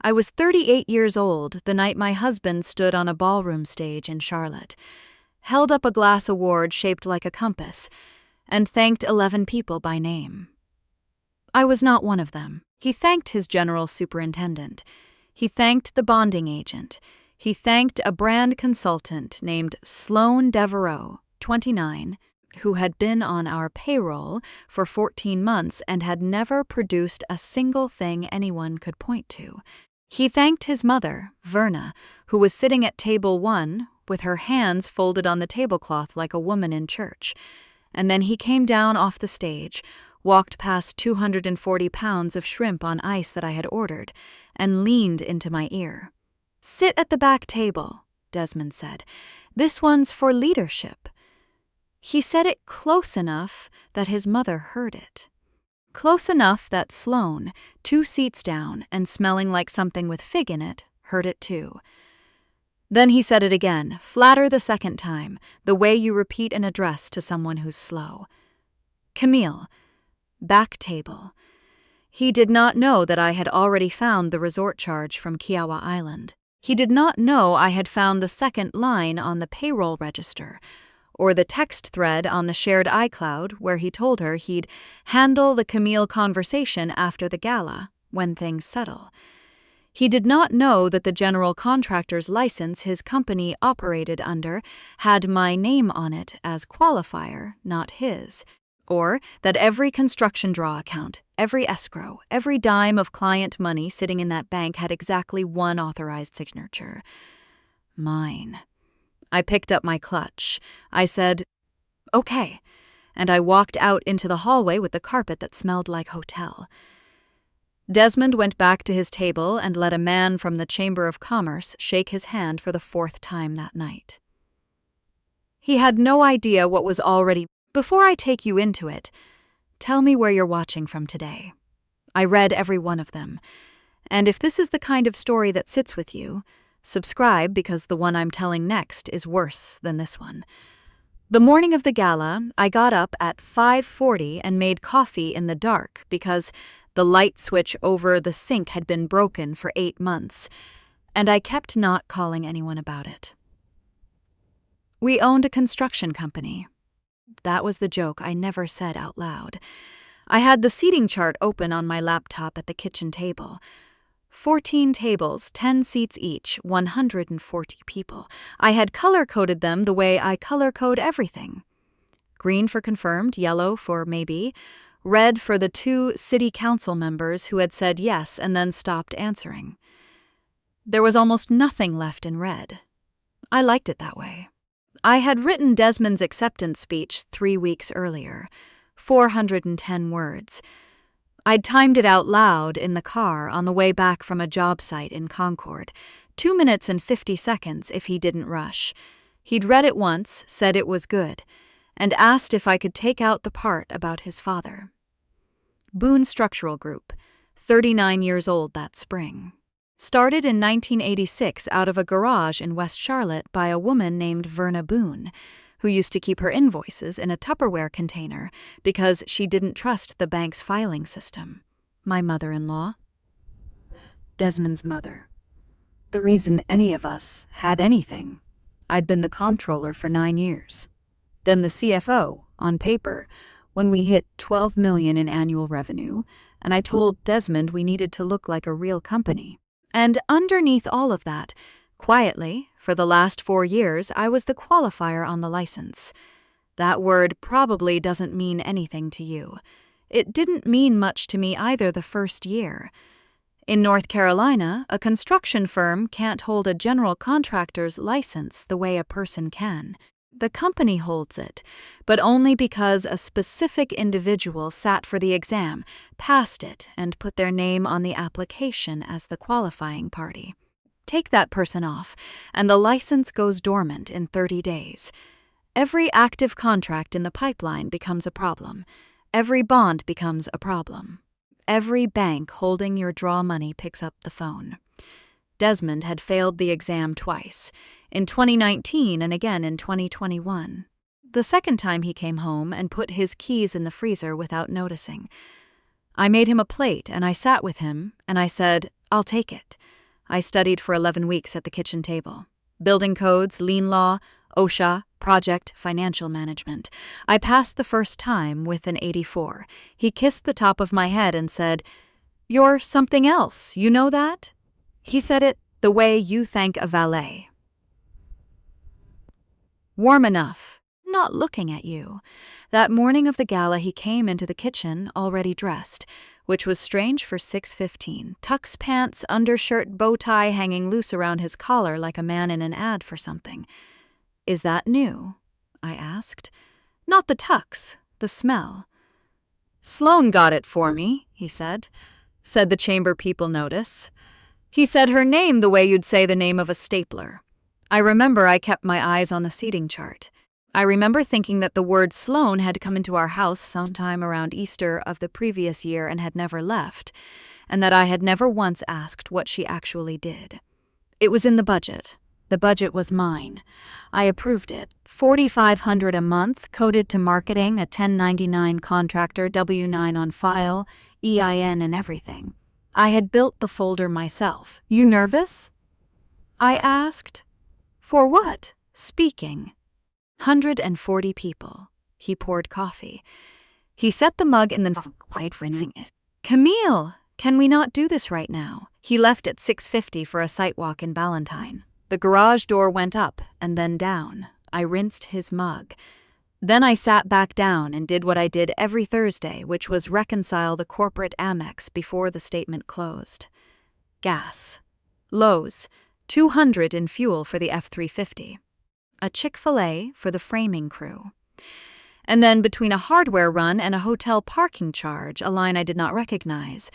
I was 38 years old the night my husband stood on a ballroom stage in Charlotte, held up a glass award shaped like a compass, and thanked 11 people by name. I was not one of them. He thanked his general superintendent. He thanked the bonding agent. He thanked a brand consultant named Sloan Devereaux, 29, who had been on our payroll for 14 months and had never produced a single thing anyone could point to. He thanked his mother, Verna, who was sitting at table 1 with her hands folded on the tablecloth like a woman in church. And then he came down off the stage, walked past 240 pounds of shrimp on ice that I had ordered, and leaned into my ear. "Sit at the back table," Desmond said. "This one's for leadership." He said it close enough that his mother heard it. Close enough that Sloan, 2 seats down and smelling like something with fig in it, heard it too. Then he said it again, flatter the second time, the way you repeat an address to someone who's slow. "Camille, back table." He did not know that I had already found the resort charge from Kiowa Island. He did not know I had found the second line on the payroll register, or the text thread on the shared iCloud where he told her he'd handle the Camille conversation after the gala, when things settle. He did not know that the general contractor's license his company operated under had my name on it as qualifier, not his, or that every construction draw account, every escrow, every dime of client money sitting in that bank had exactly one authorized signature. Mine. I picked up my clutch. I said, "Okay," and I walked out into the hallway with the carpet that smelled like hotel. Desmond went back to his table and let a man from the Chamber of Commerce shake his hand for the 4th time that night. He had no idea what was already. Before I take you into it, tell me where you're watching from today. I read every one of them. And if this is the kind of story that sits with you, subscribe because the one I'm telling next is worse than this one. The morning of the gala, I got up at 5:40 and made coffee in the dark because the light switch over the sink had been broken for 8 months, and I kept not calling anyone about it. We owned a construction company. That was the joke I never said out loud. I had the seating chart open on my laptop at the kitchen table. 14 tables, 10 seats each, 140 people. I had color-coded them the way I color-code everything. Green for confirmed, yellow for maybe, red for the 2 city council members who had said yes and then stopped answering. There was almost nothing left in red. I liked it that way. I had written Desmond's acceptance speech 3 weeks earlier, 410 words. I'd timed it out loud in the car on the way back from a job site in Concord, 2 minutes and 50 seconds if he didn't rush. He'd read it once, said it was good, and asked if I could take out the part about his father. Boone Structural Group, 39 years old that spring. Started in 1986 out of a garage in West Charlotte by a woman named Verna Boone, who used to keep her invoices in a Tupperware container because she didn't trust the bank's filing system. My mother-in-law. Desmond's mother. The reason any of us had anything. I'd been the comptroller for 9 years. Then the CFO, on paper, when we hit $12 million in annual revenue, and I told Desmond we needed to look like a real company. And underneath all of that, quietly, for the last 4 years, I was the qualifier on the license. That word probably doesn't mean anything to you. It didn't mean much to me either the first year. In North Carolina, a construction firm can't hold a general contractor's license the way a person can. The company holds it, but only because a specific individual sat for the exam, passed it, and put their name on the application as the qualifying party. Take that person off, and the license goes dormant in 30 days. Every active contract in the pipeline becomes a problem. Every bond becomes a problem. Every bank holding your draw money picks up the phone. Desmond had failed the exam twice, in 2019 and again in 2021. The second time he came home and put his keys in the freezer without noticing. I made him a plate and I sat with him and I said, "I'll take it." I studied for 11 weeks at the kitchen table. Building codes, lien law, OSHA, project, financial management. I passed the first time with an 84. He kissed the top of my head and said, "You're something else, you know that?" He said it the way you thank a valet. Warm enough, not looking at you. That morning of the gala he came into the kitchen already dressed, which was strange for 6:15. Tux pants, undershirt, bow tie hanging loose around his collar like a man in an ad for something. "Is that new?" I asked. "Not the tux, the smell." "Sloane got it for me," he said. Said the chamber people notice. He said her name the way you'd say the name of a stapler. I remember I kept my eyes on the seating chart. I remember thinking that the word Sloane had come into our house sometime around Easter of the previous year and had never left, and that I had never once asked what she actually did. It was in the budget. The budget was mine. I approved it. $4,500 a month, coded to marketing, a 1099 contractor, W-9 on file, EIN and everything. I had built the folder myself. "You nervous?" I asked. "For what?" "Speaking." 140 people. He poured coffee. He set the mug in the quite rinsing it. "Camille, can we not do this right now?" He left at 6:50 for a site walk in Ballantyne. The garage door went up and then down. I rinsed his mug. Then I sat back down and did what I did every Thursday, which was reconcile the corporate Amex before the statement closed. Gas. Lowe's. $200 in fuel for the F-350. A Chick-fil-A for the framing crew. And then between a hardware run and a hotel parking charge, a line I did not recognize,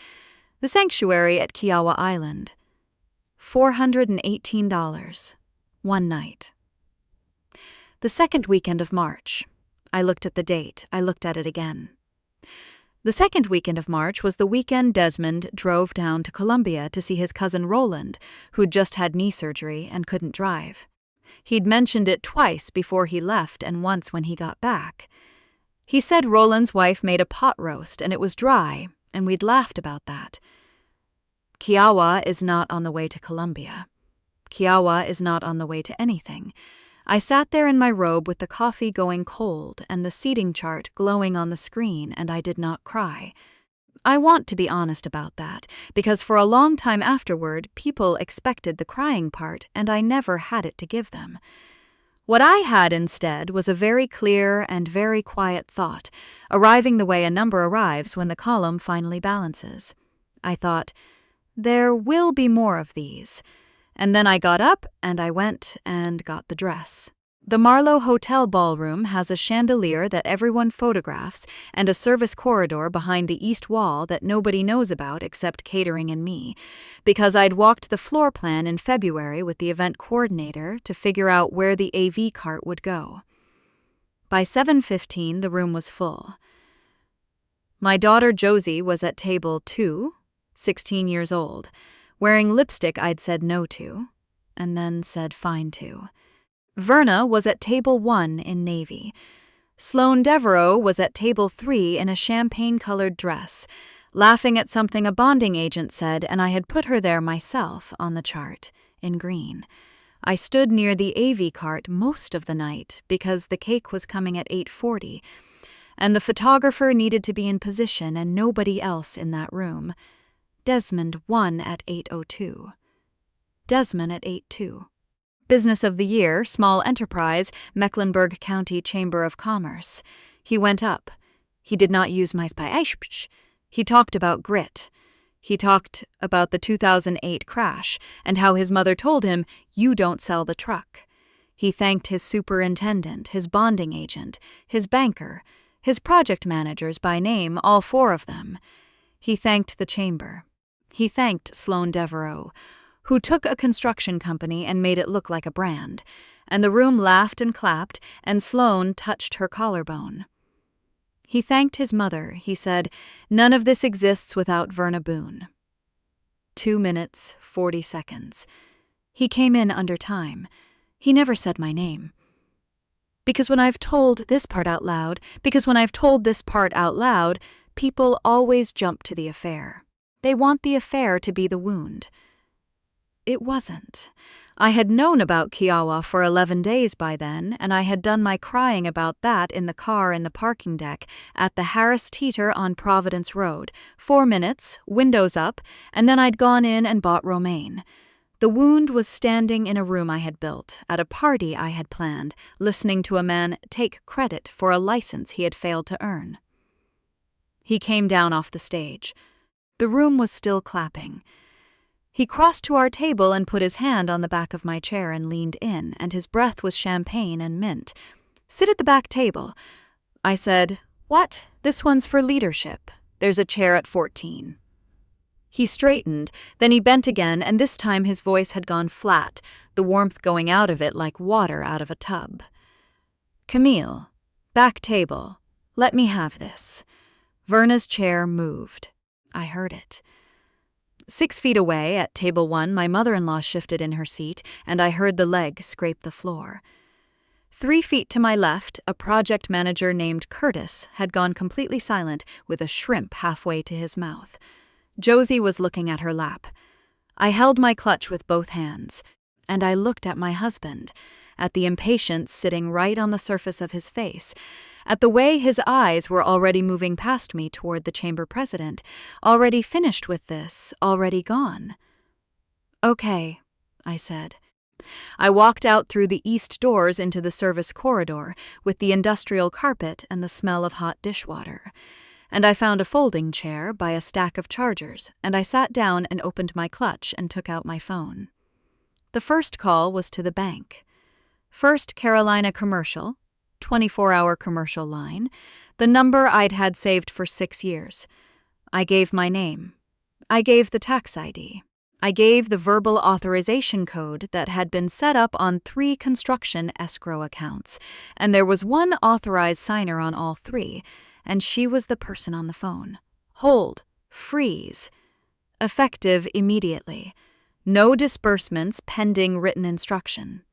the sanctuary at Kiowa Island. $418. One night. The second weekend of March. I looked at the date. I looked at it again. The second weekend of March was the weekend Desmond drove down to Columbia to see his cousin Roland, who'd just had knee surgery and couldn't drive. He'd mentioned it twice before he left and once when he got back. He said Roland's wife made a pot roast and it was dry, and we'd laughed about that. Kiowa is not on the way to Columbia. Kiowa is not on the way to anything. I sat there in my robe with the coffee going cold and the seating chart glowing on the screen, and I did not cry. I want to be honest about that, because for a long time afterward, people expected the crying part, and I never had it to give them. What I had instead was a very clear and very quiet thought, arriving the way a number arrives when the column finally balances. I thought, there will be more of these. And then I got up and I went and got the dress. The Marlowe Hotel ballroom has a chandelier that everyone photographs and a service corridor behind the east wall that nobody knows about except catering and me, because I'd walked the floor plan in February with the event coordinator to figure out where the AV cart would go. By 7:15, the room was full. My daughter Josie was at table 2, 16 years old, wearing lipstick I'd said no to, and then said fine to. Verna was at table 1 in navy. Sloane Devereaux was at table 3 in a champagne-colored dress, laughing at something a bonding agent said, and I had put her there myself on the chart, in green. I stood near the AV cart most of the night because the cake was coming at 8:40, and the photographer needed to be in position and nobody else in that room. Desmond won at 8:02. Desmond at 8:02. Business of the Year, Small Enterprise, Mecklenburg County Chamber of Commerce. He went up. He did not use my speech. He talked about grit. He talked about the 2008 crash and how his mother told him, "You don't sell the truck." He thanked his superintendent, his bonding agent, his banker, his project managers by name, all 4 of them. He thanked the chamber. He thanked Sloane Devereaux, who took a construction company and made it look like a brand, and the room laughed and clapped, and Sloane touched her collarbone. He thanked his mother. He said, "None of this exists without Verna Boone." 2 minutes, 40 seconds. He came in under time. He never said my name. Because when I've told this part out loud, people always jump to the affair. They want the affair to be the wound. It wasn't. I had known about Kiowa for 11 days by then, and I had done my crying about that in the car in the parking deck at the Harris Teeter on Providence Road. 4 minutes, windows up, and then I'd gone in and bought romaine. The wound was standing in a room I had built, at a party I had planned, listening to a man take credit for a license he had failed to earn. He came down off the stage. The room was still clapping. He crossed to our table and put his hand on the back of my chair and leaned in, and his breath was champagne and mint. "Sit at the back table." I said, "What? This one's for leadership. There's a chair at 14. He straightened, then he bent again, and this time his voice had gone flat, the warmth going out of it like water out of a tub. "Camille, back table. Let me have this." Verna's chair moved. I heard it. 6 feet away, at table 1, my mother-in-law shifted in her seat, and I heard the leg scrape the floor. 3 feet to my left, a project manager named Curtis had gone completely silent with a shrimp halfway to his mouth. Josie was looking at her lap. I held my clutch with both hands, and I looked at my husband, at the impatience sitting right on the surface of his face, at the way his eyes were already moving past me toward the chamber president, already finished with this, already gone. "Okay," I said. I walked out through the east doors into the service corridor with the industrial carpet and the smell of hot dishwater. And I found a folding chair by a stack of chargers, and I sat down and opened my clutch and took out my phone. The first call was to the bank. First Carolina Commercial, 24-hour commercial line, the number I'd had saved for 6 years. I gave my name. I gave the tax ID. I gave the verbal authorization code that had been set up on 3 construction escrow accounts, and there was one authorized signer on all 3, and she was the person on the phone. Hold. Freeze. Effective immediately. No disbursements pending written instruction.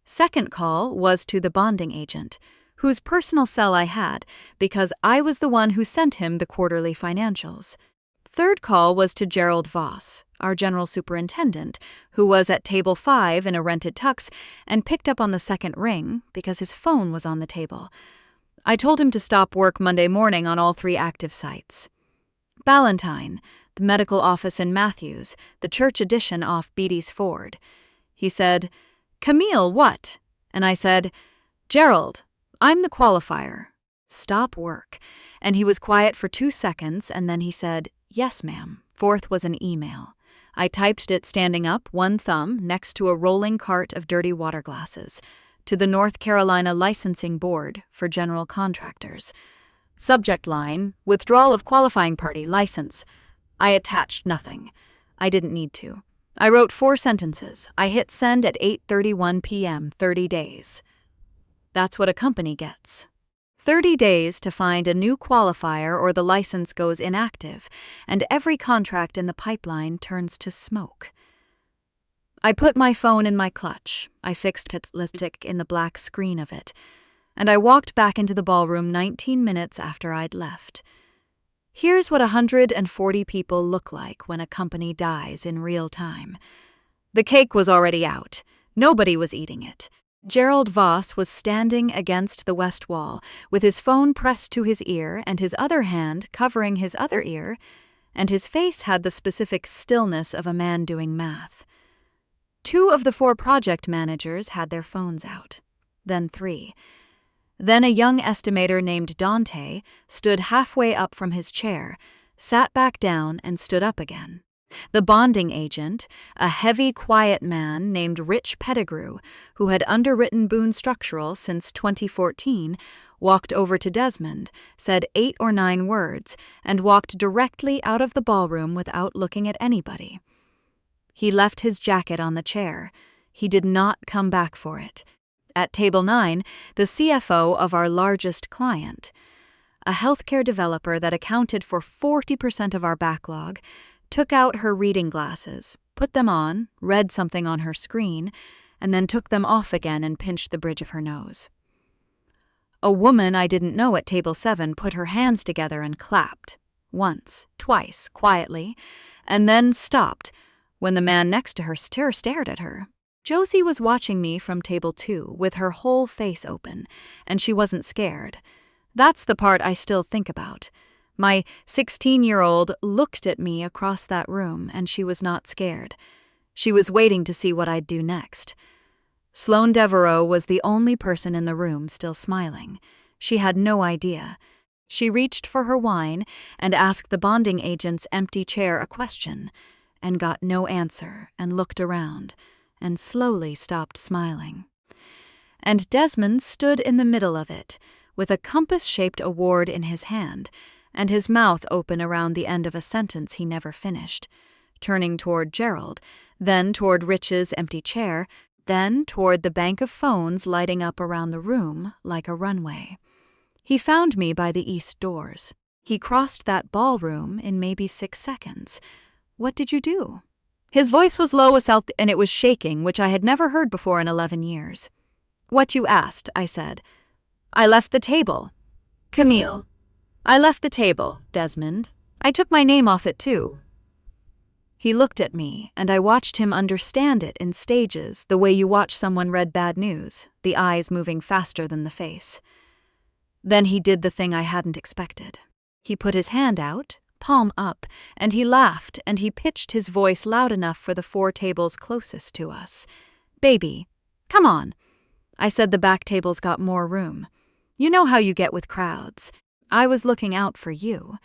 Second call was to the bonding agent, whose personal cell I had because I was the one who sent him the quarterly financials. Third call was to Gerald Voss, our general superintendent, who was at table 5 in a rented tux and picked up on the second ring because his phone was on the table. I told him to stop work Monday morning on all 3 active sites. Ballantyne, the medical office in Matthews, the church addition off Beatty's Ford. He said, "Camille, what?" And I said, "Gerald, I'm the qualifier. Stop work." And he was quiet for 2 seconds, and then he said, "Yes, ma'am." Fourth was an email. I typed it standing up, one thumb, next to a rolling cart of dirty water glasses, to the North Carolina Licensing Board for General Contractors. Subject line, withdrawal of qualifying party license. I attached nothing. I didn't need to. I wrote 4 sentences. I hit send at 8:31 p.m., 30 days. That's what a company gets. 30 days to find a new qualifier or the license goes inactive, and every contract in the pipeline turns to smoke. I put my phone in my clutch. I fixed it lipstick in the black screen of it, and I walked back into the ballroom 19 minutes after I'd left. Here's what 140 people look like when a company dies in real time. The cake was already out. Nobody was eating it. Gerald Voss was standing against the west wall, with his phone pressed to his ear and his other hand covering his other ear, and his face had the specific stillness of a man doing math. 2 of the 4 project managers had their phones out. Then 3. Then a young estimator named Dante stood halfway up from his chair, sat back down, and stood up again. The bonding agent, a heavy, quiet man named Rich Pettigrew, who had underwritten Boone Structural since 2014, walked over to Desmond, said 8 or 9 words, and walked directly out of the ballroom without looking at anybody. He left his jacket on the chair. He did not come back for it. At table 9, the CFO of our largest client, a healthcare developer that accounted for 40% of our backlog, took out her reading glasses, put them on, read something on her screen, and then took them off again and pinched the bridge of her nose. A woman I didn't know at table 7 put her hands together and clapped, once, twice, quietly, and then stopped, when the man next to her stared at her. Josie was watching me from table 2 with her whole face open, and she wasn't scared. That's the part I still think about. My 16-year-old looked at me across that room, and she was not scared. She was waiting to see what I'd do next. Sloane Devereaux was the only person in the room still smiling. She had no idea. She reached for her wine and asked the bonding agent's empty chair a question, and got no answer, and looked around, and slowly stopped smiling. And Desmond stood in the middle of it, with a compass-shaped award in his hand, and his mouth open around the end of a sentence he never finished, turning toward Gerald, then toward Rich's empty chair, then toward the bank of phones lighting up around the room like a runway. He found me by the east doors. He crossed that ballroom in maybe 6 seconds. What did you do? His voice was low as hell, and it was shaking, which I had never heard before in 11 years. What you asked, I said. I left the table. Camille. I left the table, Desmond. I took my name off it too. He looked at me, and I watched him understand it in stages, the way you watch someone read bad news, the eyes moving faster than the face. Then he did the thing I hadn't expected. He put his hand out, palm up, and he laughed, and he pitched his voice loud enough for the 4 tables closest to us. Baby, come on. I said the back tables got more room. You know how you get with crowds. I was looking out for you.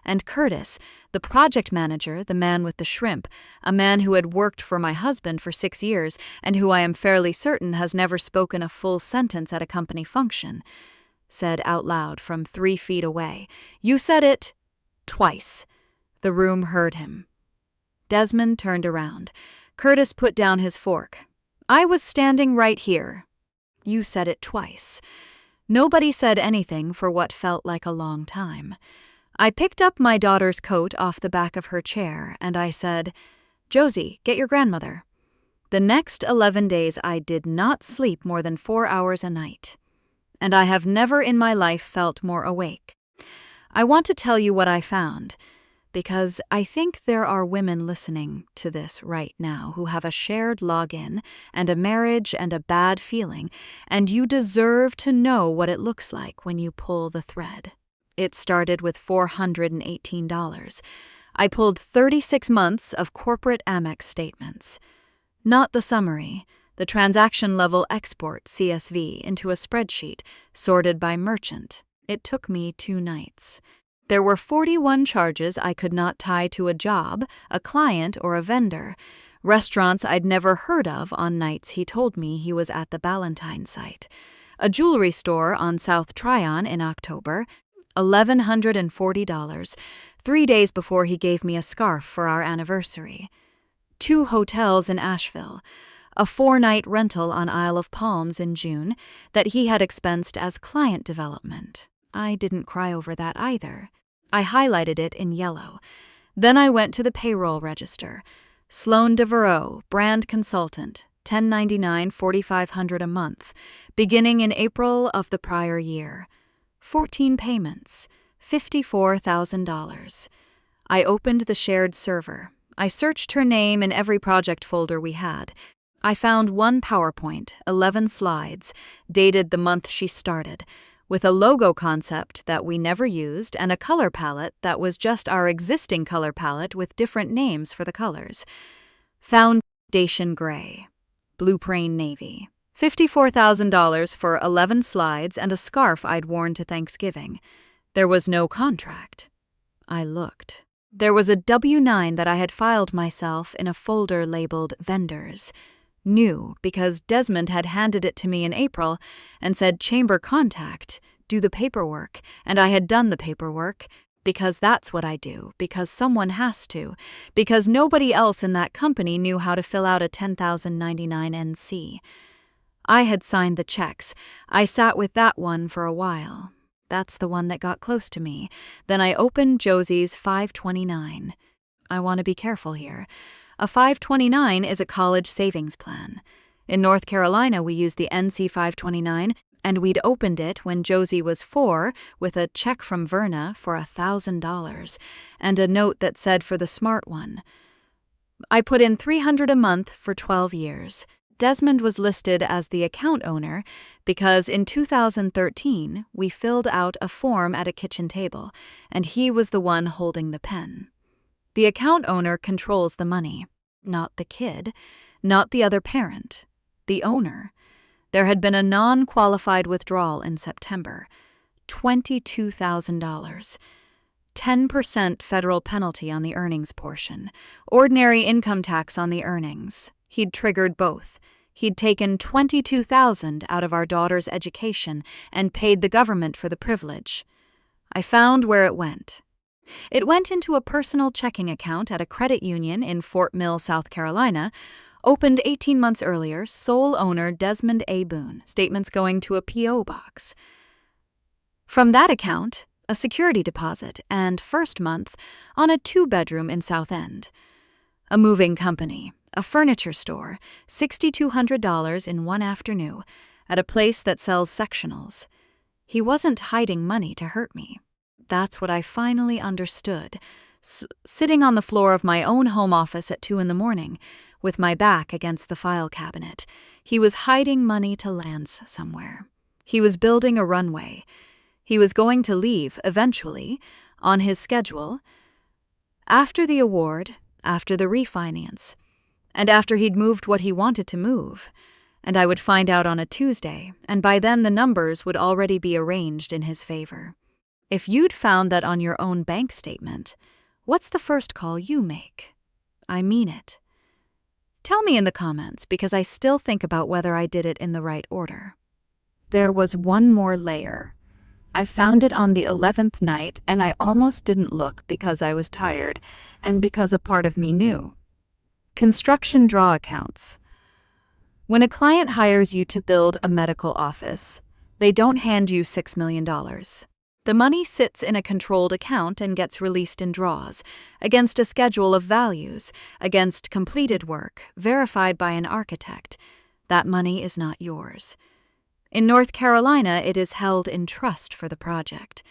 And Curtis, the project manager, the man with the shrimp, a man who had worked for my husband for 6 years and who I am fairly certain has never spoken a full sentence at a company function, said out loud from 3 feet away, You said it twice. The room heard him. Desmond turned around. Curtis put down his fork. I was standing right here. You said it twice. Nobody said anything for what felt like a long time. I picked up my daughter's coat off the back of her chair, and I said, Josie, get your grandmother. The next 11 days I did not sleep more than 4 hours a night. And I have never in my life felt more awake. I want to tell you what I found, because I think there are women listening to this right now who have a shared login and a marriage and a bad feeling, and you deserve to know what it looks like when you pull the thread. It started with $418. I pulled 36 months of corporate Amex statements. Not the summary, the transaction-level export CSV into a spreadsheet, sorted by merchant. It took me 2 nights. There were 41 charges I could not tie to a job, a client, or a vendor. Restaurants I'd never heard of on nights he told me he was at the Ballantine site. A jewelry store on South Tryon in October, $1,140, 3 days before he gave me a scarf for our anniversary. 2 hotels in Asheville, a 4-night rental on Isle of Palms in June that he had expensed as client development. I didn't cry over that either. I highlighted it in yellow. Then I went to the payroll register. Sloane Devereaux, brand consultant, $10.99, $4,500 a month, beginning in April of the prior year. 14 payments, $54,000. I opened the shared server. I searched her name in every project folder we had. I found one PowerPoint, 11 slides, dated the month she started, with a logo concept that we never used and a color palette that was just our existing color palette with different names for the colors. Foundation Gray, Blueprint Navy. $54,000 for 11 slides and a scarf I'd worn to Thanksgiving. There was no contract. I looked. There was a W-9 that I had filed myself in a folder labeled Vendors. New, because Desmond had handed it to me in April and said chamber contact, do the paperwork, and I had done the paperwork, because that's what I do, because someone has to, because nobody else in that company knew how to fill out a 10,099 NC. I had signed the checks. I sat with that one for a while. That's the one that got close to me. Then I opened Josie's 529. I want to be careful here. A 529 is a college savings plan. In North Carolina, we use the NC 529, and we'd opened it when Josie was 4 with a check from Verna for $1,000 and a note that said for the smart one. I put in $300 a month for 12 years. Desmond was listed as the account owner because in 2013 we filled out a form at a kitchen table, and he was the one holding the pen. The account owner controls the money, not the kid, not the other parent, the owner. There had been a non-qualified withdrawal in September, $22,000. 10% federal penalty on the earnings portion, ordinary income tax on the earnings. He'd triggered both. He'd taken $22,000 out of our daughter's education and paid the government for the privilege. I found where it went. It went into a personal checking account at a credit union in Fort Mill, South Carolina, opened 18 months earlier, sole owner Desmond A. Boone, statements going to a P.O. box. From that account, a security deposit, and first month on a 2-bedroom in South End. A moving company, a furniture store, $6,200 in one afternoon, at a place that sells sectionals. He wasn't hiding money to hurt me. That's what I finally understood. Sitting on the floor of my own home office at 2 a.m, with my back against the file cabinet, he was hiding money to Lance somewhere. He was building a runway. He was going to leave, eventually, on his schedule, after the award, after the refinance, and after he'd moved what he wanted to move. And I would find out on a Tuesday, and by then the numbers would already be arranged in his favor. If you'd found that on your own bank statement, what's the first call you make? I mean it. Tell me in the comments, because I still think about whether I did it in the right order. There was one more layer. I found it on the 11th night, and I almost didn't look because I was tired and because a part of me knew. Construction draw accounts. When a client hires you to build a medical office, they don't hand you $6 million. The money sits in a controlled account and gets released in draws, against a schedule of values, against completed work, verified by an architect. That money is not yours. In North Carolina, it is held in trust for the project.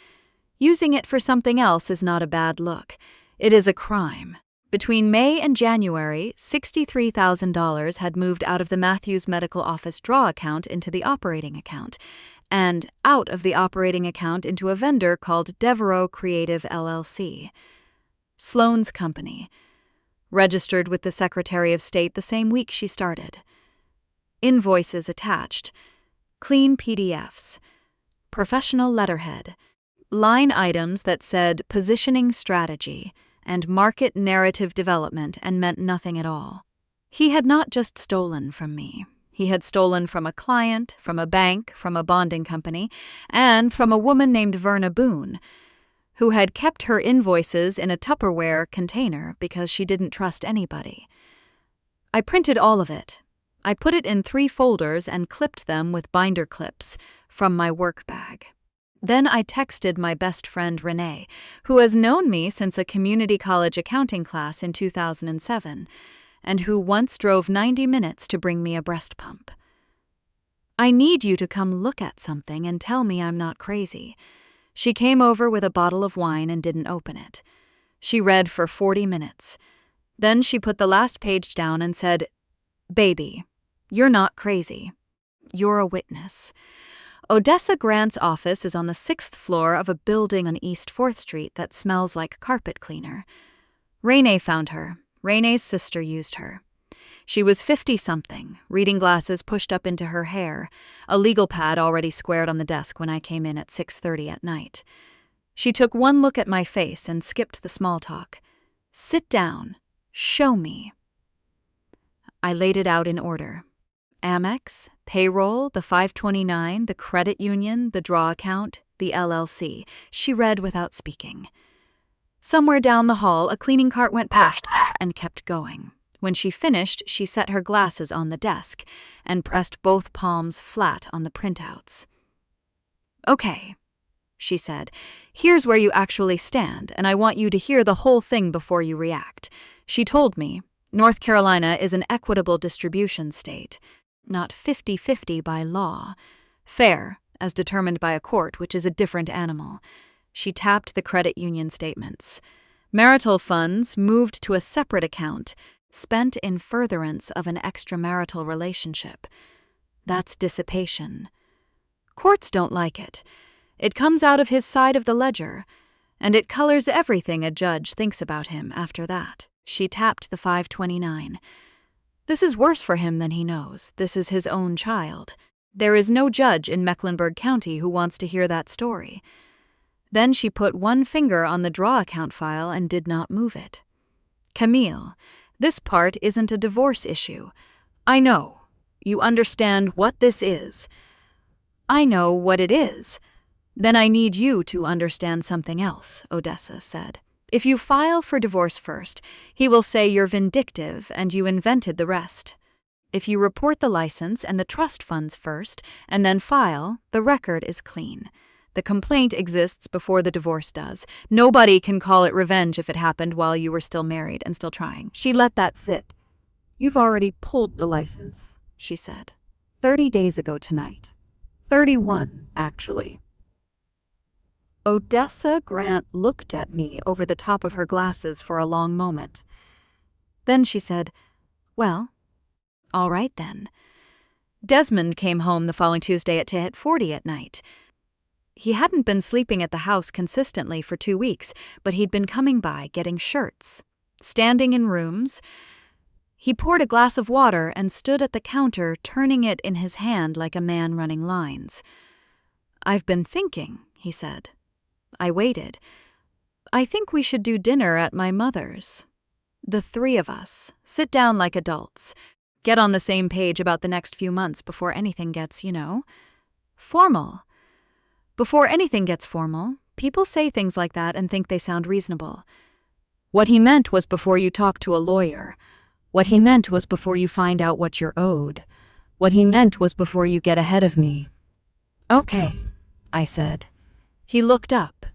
Using it for something else is not a bad look. It is a crime. Between May and January, $63,000 had moved out of the Matthews Medical Office draw account into the operating account, and out of the operating account into a vendor called Devereaux Creative LLC. Sloan's company. Registered with the Secretary of State the same week she started. Invoices attached. Clean PDFs, professional letterhead, line items that said positioning strategy and market narrative development and meant nothing at all. He had not just stolen from me. He had stolen from a client, from a bank, from a bonding company, and from a woman named Verna Boone, who had kept her invoices in a Tupperware container because she didn't trust anybody. I printed all of it. I put it in 3 folders and clipped them with binder clips from my work bag. Then I texted my best friend Renee, who has known me since a community college accounting class in 2007, and who once drove 90 minutes to bring me a breast pump. I need you to come look at something and tell me I'm not crazy. She came over with a bottle of wine and didn't open it. She read for 40 minutes. Then she put the last page down and said, "Baby, you're not crazy. You're a witness. Odessa Grant's office is on the 6th floor of a building on East 4th Street that smells like carpet cleaner. Renee found her. Renee's sister used her. She was 50-something, reading glasses pushed up into her hair, a legal pad already squared on the desk when I came in at 6:30 at night. She took one look at my face and skipped the small talk. Sit down. Show me. I laid it out in order. Amex, payroll, the 529, the credit union, the draw account, the LLC. She read without speaking. Somewhere down the hall, a cleaning cart went past and kept going. When she finished, she set her glasses on the desk and pressed both palms flat on the printouts. "Okay," she said, "here's where you actually stand, and I want you to hear the whole thing before you react." She told me, North Carolina is an equitable distribution state, not 50-50 by law. Fair, as determined by a court, which is a different animal. She tapped the credit union statements. Marital funds moved to a separate account, spent in furtherance of an extramarital relationship. That's dissipation. Courts don't like it. It comes out of his side of the ledger, and it colors everything a judge thinks about him after that. She tapped the 529. This is worse for him than he knows. This is his own child. There is no judge in Mecklenburg County who wants to hear that story. Then she put one finger on the draw account file and did not move it. Camille, this part isn't a divorce issue. I know. You understand what this is. I know what it is. Then I need you to understand something else, Odessa said. If you file for divorce first, he will say you're vindictive and you invented the rest. If you report the license and the trust funds first and then file, the record is clean. The complaint exists before the divorce does. Nobody can call it revenge if it happened while you were still married and still trying. She let that sit. You've already pulled the license, she said. 30 days ago tonight. 31, actually. Odessa Grant looked at me over the top of her glasses for a long moment. Then she said, well, all right then. Desmond came home the following Tuesday at 10:40 at night. He hadn't been sleeping at the house consistently for 2 weeks, but he'd been coming by, getting shirts, standing in rooms. He poured a glass of water and stood at the counter, turning it in his hand like a man running lines. I've been thinking, he said. I waited. I think we should do dinner at my mother's. The three of us, sit down like adults, get on the same page about the next few months before anything gets, formal. Before anything gets formal, people say things like that and think they sound reasonable. What he meant was before you talk to a lawyer. What he meant was before you find out what you're owed. What he meant was before you get ahead of me. Okay, I said. He looked up.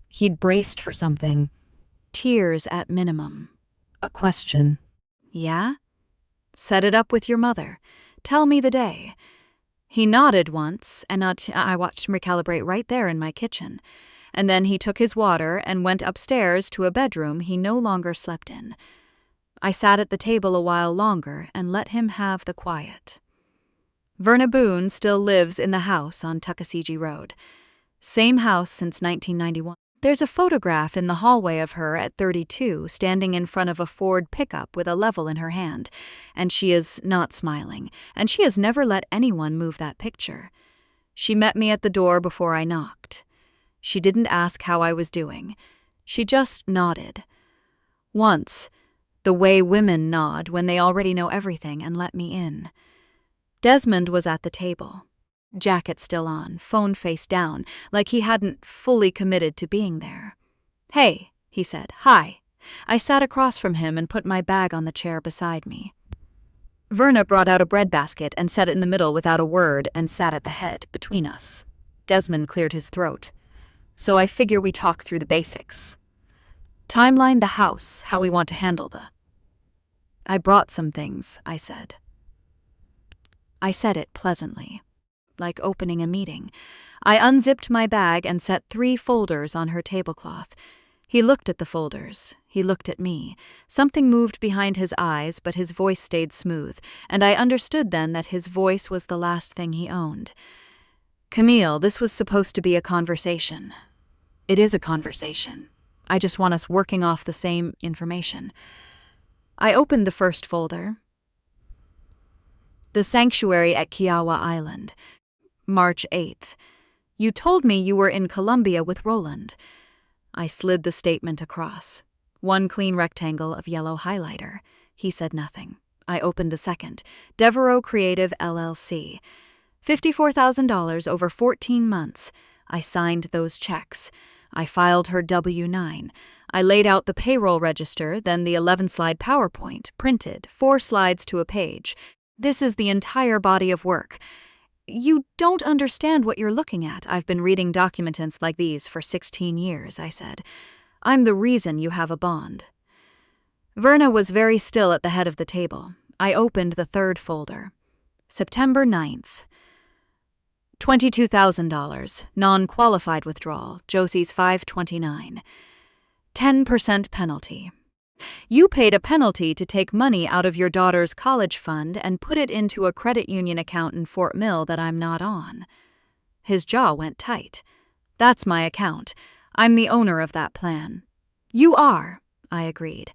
He'd braced for something. Tears at minimum. A question. Yeah? Set it up with your mother. Tell me the day. He nodded once, and I watched him recalibrate right there in my kitchen. And then he took his water and went upstairs to a bedroom he no longer slept in. I sat at the table a while longer and let him have the quiet. Verna Boone still lives in the house on Tuckasegee Road. Same house since 1991. There's a photograph in the hallway of her at 32, standing in front of a Ford pickup with a level in her hand, and she is not smiling, and she has never let anyone move that picture. She met me at the door before I knocked. She didn't ask how I was doing. She just nodded. Once, the way women nod when they already know everything, and let me in. Desmond was at the table. Jacket still on, phone face down, like he hadn't fully committed to being there. Hey, he said, hi. I sat across from him and put my bag on the chair beside me. Verna brought out a breadbasket and set it in the middle without a word and sat at the head, between us. Desmond cleared his throat. So I figure we talk through the basics. Timeline the house, how we want to handle the... I brought some things, I said. I said it pleasantly. Like opening a meeting. I unzipped my bag and set 3 folders on her tablecloth. He looked at the folders. He looked at me. Something moved behind his eyes, but his voice stayed smooth, and I understood then that his voice was the last thing he owned. Camille, this was supposed to be a conversation. It is a conversation. I just want us working off the same information. I opened the first folder. The Sanctuary at Kiowa Island. March 8th. You told me you were in Colombia with Roland. I slid the statement across. 1 clean rectangle of yellow highlighter. He said nothing. I opened the second. Devereaux Creative LLC. $54,000 over 14 months. I signed those checks. I filed her W-9. I laid out the payroll register, then the 11-slide PowerPoint, printed, 4 slides to a page. This is the entire body of work. You don't understand what you're looking at. I've been reading documents like these for 16 years, I said. I'm the reason you have a bond. Verna was very still at the head of the table. I opened the 3rd folder. September 9th. $22,000, non-qualified withdrawal, Josie's 529. 10% penalty. You paid a penalty to take money out of your daughter's college fund and put it into a credit union account in Fort Mill that I'm not on. His jaw went tight. That's my account. I'm the owner of that plan. You are, I agreed.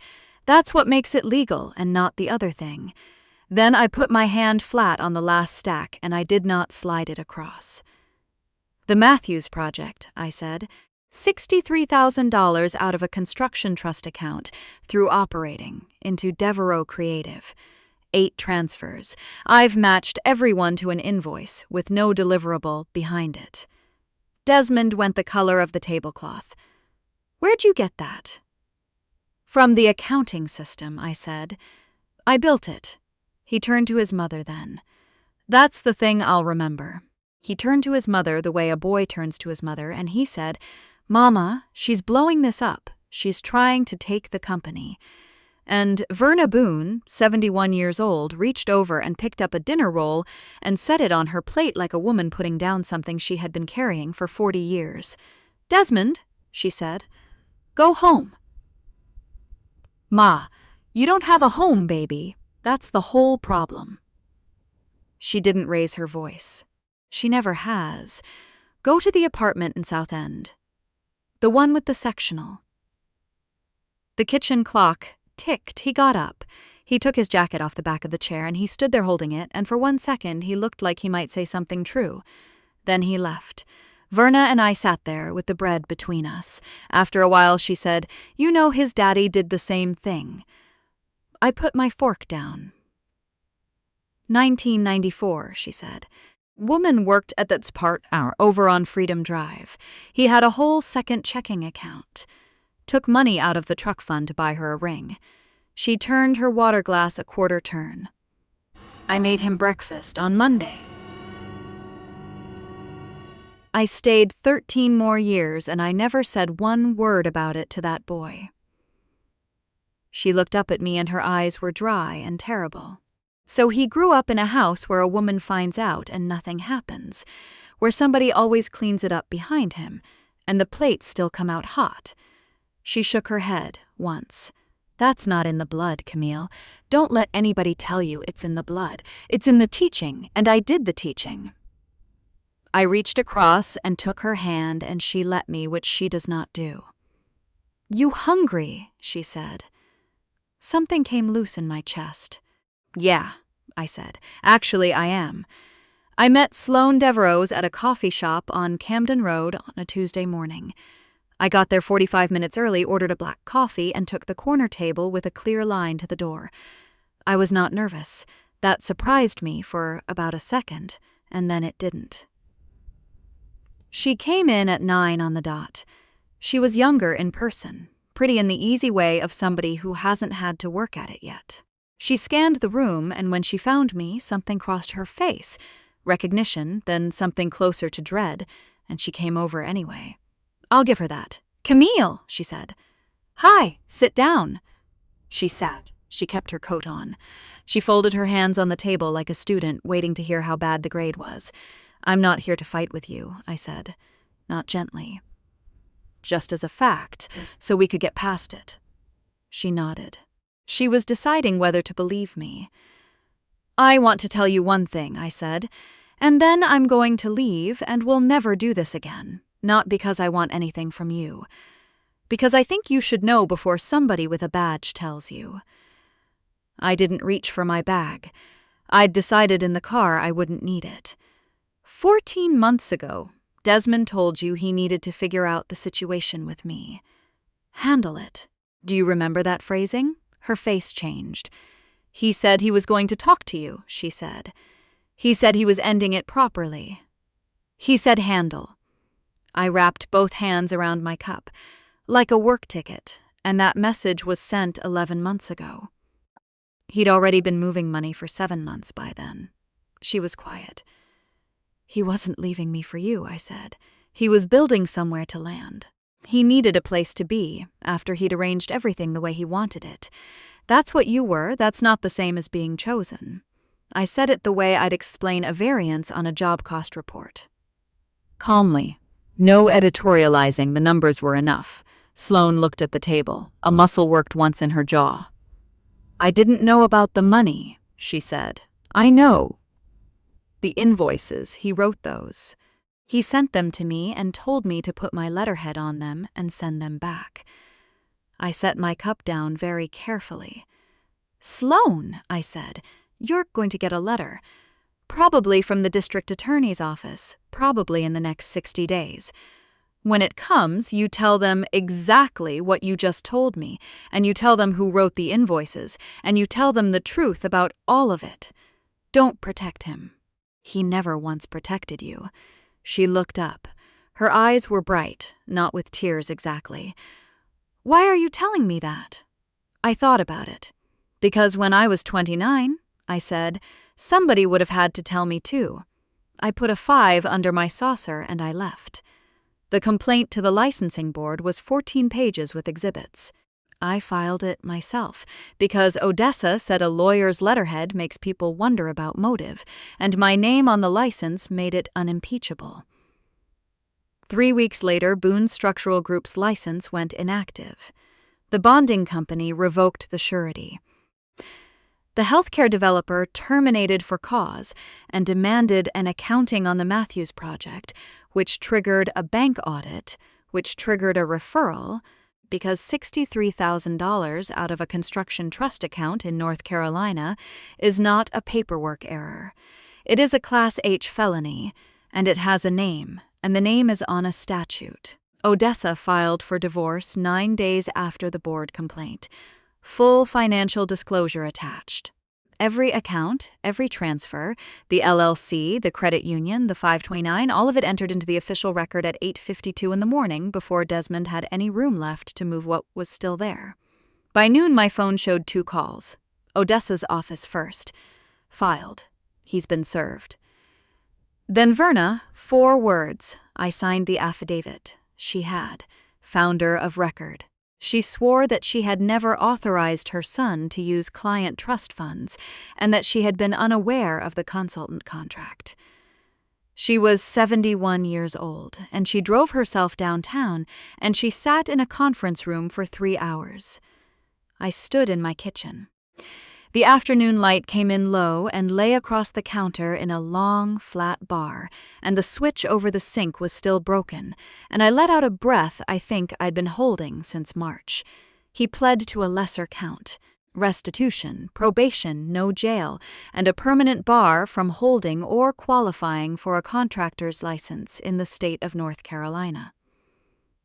That's what makes it legal and not the other thing. Then I put my hand flat on the last stack and I did not slide it across. The Matthews Project, I said. $63,000 out of a construction trust account through operating into Devereaux Creative. 8 transfers. I've matched everyone to an invoice with no deliverable behind it. Desmond went the color of the tablecloth. Where'd you get that? From the accounting system, I said. I built it. He turned to his mother then. That's the thing I'll remember. He turned to his mother the way a boy turns to his mother, and he said, Mama, she's blowing this up. She's trying to take the company. And Verna Boone, 71 years old, reached over and picked up a dinner roll and set it on her plate like a woman putting down something she had been carrying for 40 years. Desmond, she said, go home. Ma, you don't have a home, baby. That's the whole problem. She didn't raise her voice. She never has. Go to the apartment in South End. The one with the sectional. The kitchen clock ticked. He got up. He took his jacket off the back of the chair and he stood there holding it, and for 1 second he looked like he might say something true. Then he left. Verna and I sat there with the bread between us. After a while she said, You know his daddy did the same thing. I put my fork down. 1994, she said. Woman worked at that's part hour over on Freedom Drive. He had a whole second checking account. Took money out of the truck fund to buy her a ring. She turned her water glass a quarter turn. I made him breakfast on Monday. I stayed 13 more years and I never said one word about it to that boy. She looked up at me and her eyes were dry and terrible. So he grew up in a house where a woman finds out and nothing happens, where somebody always cleans it up behind him, and the plates still come out hot. She shook her head once. That's not in the blood, Camille. Don't let anybody tell you it's in the blood. It's in the teaching, and I did the teaching. I reached across and took her hand, and she let me, which she does not do. You hungry, she said. Something came loose in my chest. Yeah, I said. Actually, I am. I met Sloane Devereaux at a coffee shop on Camden Road on a Tuesday morning. I got there 45 minutes early, ordered a black coffee, and took the corner table with a clear line to the door. I was not nervous. That surprised me for about a second, and then it didn't. She came in at 9 on the dot. She was younger in person, pretty in the easy way of somebody who hasn't had to work at it yet. She scanned the room, and when she found me, something crossed her face. Recognition, then something closer to dread, and she came over anyway. I'll give her that. Camille, she said. Hi, sit down. She sat. She kept her coat on. She folded her hands on the table like a student waiting to hear how bad the grade was. I'm not here to fight with you, I said. Not gently. Just as a fact, so we could get past it. She nodded. She was deciding whether to believe me. I want to tell you one thing, I said, and then I'm going to leave and we'll never do this again. Not because I want anything from you. Because I think you should know before somebody with a badge tells you. I didn't reach for my bag. I'd decided in the car I wouldn't need it. 14 months ago, Desmond told you he needed to figure out the situation with me. Handle it. Do you remember that phrasing? Her face changed. He said he was going to talk to you, she said. He said he was ending it properly. He said handle. I wrapped both hands around my cup, like a work ticket, and that message was sent 11 months ago. He'd already been moving money for 7 months by then. She was quiet. He wasn't leaving me for you, I said. He was building somewhere to land. He needed a place to be, after he'd arranged everything the way he wanted it. That's what you were, that's not the same as being chosen. I said it the way I'd explain a variance on a job cost report. Calmly. No editorializing, the numbers were enough. Sloane looked at the table. A muscle worked once in her jaw. "I didn't know about the money," she said. "I know. The invoices, he wrote those. He sent them to me and told me to put my letterhead on them and send them back." I set my cup down very carefully. "Sloane," I said, "you're going to get a letter. Probably from the district attorney's office, probably in the next 60 days. When it comes, you tell them exactly what you just told me, and you tell them who wrote the invoices, and you tell them the truth about all of it. Don't protect him. He never once protected you." She looked up. Her eyes were bright, not with tears exactly. "Why are you telling me that?" I thought about it. "Because when I was 29, I said, somebody would have had to tell me too. I put a 5 under my saucer and I left. The complaint to the licensing board was 14 pages with exhibits. I filed it myself, because Odessa said a lawyer's letterhead makes people wonder about motive, and my name on the license made it unimpeachable. 3 weeks later, Boone Structural Group's license went inactive. The bonding company revoked the surety. The healthcare developer terminated for cause and demanded an accounting on the Matthews project, which triggered a bank audit, which triggered a referral, because $63,000 out of a construction trust account in North Carolina is not a paperwork error. It is a Class H felony, and it has a name, and the name is on a statute. Odessa filed for divorce 9 days after the board complaint. Full financial disclosure attached. Every account, every transfer, the LLC, the credit union, the 529, all of it entered into the official record at 8:52 in the morning before Desmond had any room left to move what was still there. By noon, my phone showed 2 calls. Odessa's office first. Filed. He's been served. Then Verna, 4 words. I signed the affidavit. She had. Founder of record. She swore that she had never authorized her son to use client trust funds and that she had been unaware of the consultant contract. She was 71 years old, and she drove herself downtown, and she sat in a conference room for 3 hours. I stood in my kitchen. The afternoon light came in low and lay across the counter in a long, flat bar, and the switch over the sink was still broken, and I let out a breath I think I'd been holding since March. He pled to a lesser count: restitution, probation, no jail, and a permanent bar from holding or qualifying for a contractor's license in the state of North Carolina.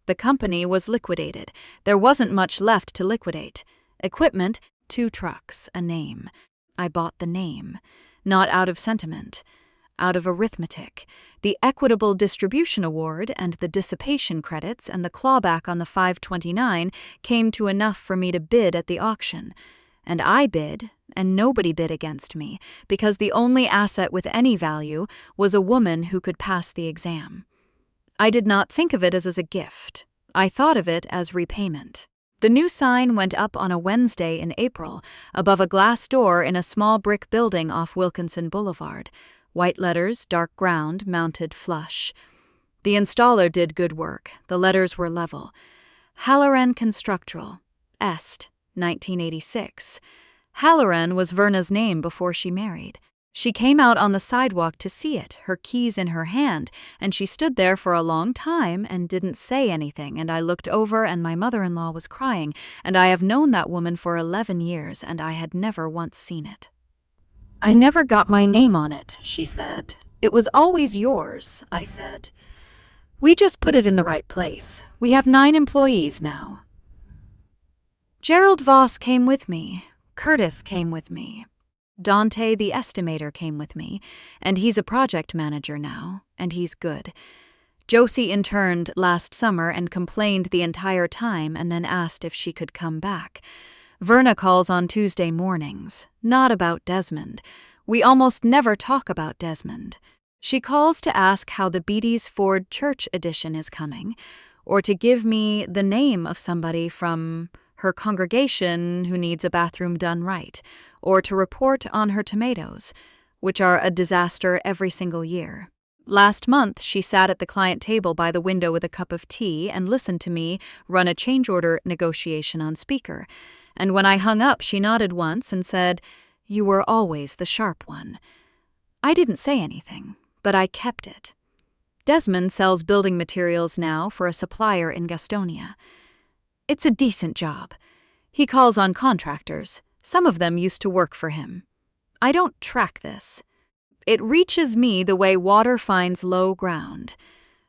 The company was liquidated. There wasn't much left to liquidate. Equipment, 2 trucks, a name. I bought the name, not out of sentiment, out of arithmetic. The Equitable Distribution Award and the dissipation credits and the clawback on the 529 came to enough for me to bid at the auction. And I bid, and nobody bid against me, because the only asset with any value was a woman who could pass the exam. I did not think of it as a gift. I thought of it as repayment. The new sign went up on a Wednesday in April, above a glass door in a small brick building off Wilkinson Boulevard. White letters, dark ground, mounted flush. The installer did good work. The letters were level. Halloran Constructural, Est, 1986. Halloran was Verna's name before she married. She came out on the sidewalk to see it, her keys in her hand, and she stood there for a long time and didn't say anything, and I looked over and my mother-in-law was crying, and I have known that woman for 11 years, and I had never once seen it. "I never got my name on it," she said. "It was always yours," I said. "We just put it in the right place. We have 9 employees now." Gerald Voss came with me. Curtis came with me. Dante, the estimator, came with me, and he's a project manager now, and he's good. Josie interned last summer and complained the entire time and then asked if she could come back. Verna calls on Tuesday mornings, not about Desmond. We almost never talk about Desmond. She calls to ask how the Beatty's Ford Church edition is coming, or to give me the name of somebody from her congregation who needs a bathroom done right, or to report on her tomatoes, which are a disaster every single year. Last month, she sat at the client table by the window with a cup of tea and listened to me run a change order negotiation on speaker. And when I hung up, she nodded once and said, "You were always the sharp one." I didn't say anything, but I kept it. Desmond sells building materials now for a supplier in Gastonia. It's a decent job. He calls on contractors. Some of them used to work for him. I don't track this. It reaches me the way water finds low ground.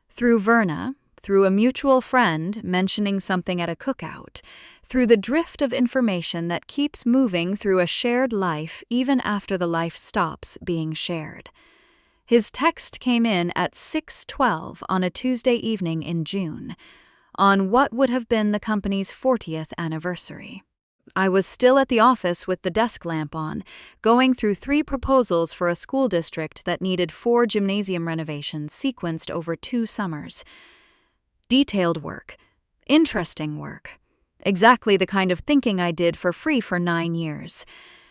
Through Verna, through a mutual friend mentioning something at a cookout, through the drift of information that keeps moving through a shared life even after the life stops being shared. His text came in at 6:12 on a Tuesday evening in June, on what would have been the company's 40th anniversary. I was still at the office with the desk lamp on, going through 3 proposals for a school district that needed 4 gymnasium renovations sequenced over 2 summers. Detailed work. Interesting work. Exactly the kind of thinking I did for free for 9 years.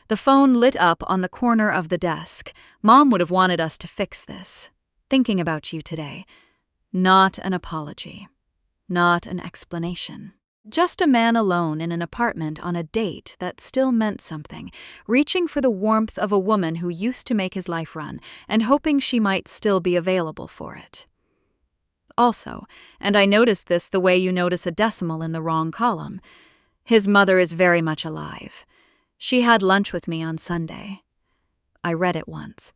The phone lit up on the corner of the desk. Mom would have wanted us to fix this. Thinking about you today. Not an apology. Not an explanation. Just a man alone in an apartment on a date that still meant something, reaching for the warmth of a woman who used to make his life run, and hoping she might still be available for it. Also, and I noticed this the way you notice a decimal in the wrong column, his mother is very much alive. She had lunch with me on Sunday. I read it once.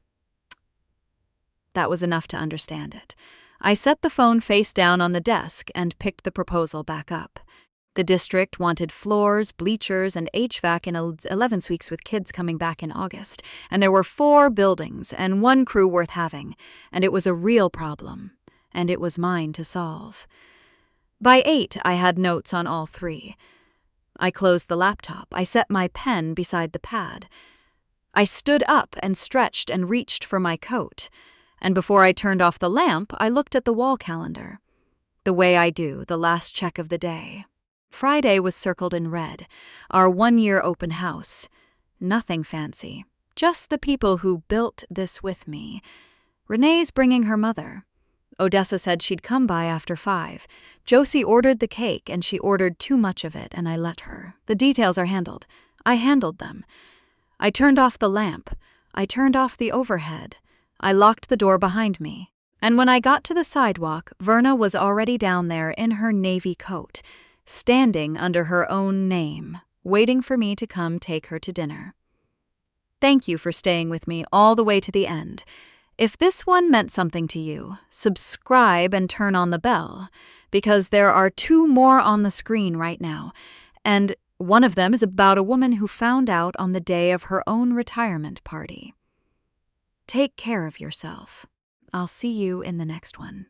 That was enough to understand it. I set the phone face down on the desk and picked the proposal back up. The district wanted floors, bleachers, and HVAC in 11 suites with kids coming back in August, and there were 4 buildings and 1 crew worth having, and it was a real problem, and it was mine to solve. By 8, I had notes on all 3. I closed the laptop. I set my pen beside the pad. I stood up and stretched and reached for my coat, and before I turned off the lamp, I looked at the wall calendar. The way I do, the last check of the day. Friday was circled in red, our 1-year open house. Nothing fancy, just the people who built this with me. Renee's bringing her mother. Odessa said she'd come by after 5. Josie ordered the cake and she ordered too much of it and I let her. The details are handled. I handled them. I turned off the lamp. I turned off the overhead. I locked the door behind me. And when I got to the sidewalk, Verna was already down there in her navy coat, standing under her own name, waiting for me to come take her to dinner. Thank you for staying with me all the way to the end. If this one meant something to you, subscribe and turn on the bell, because there are 2 more on the screen right now, and one of them is about a woman who found out on the day of her own retirement party. Take care of yourself. I'll see you in the next one.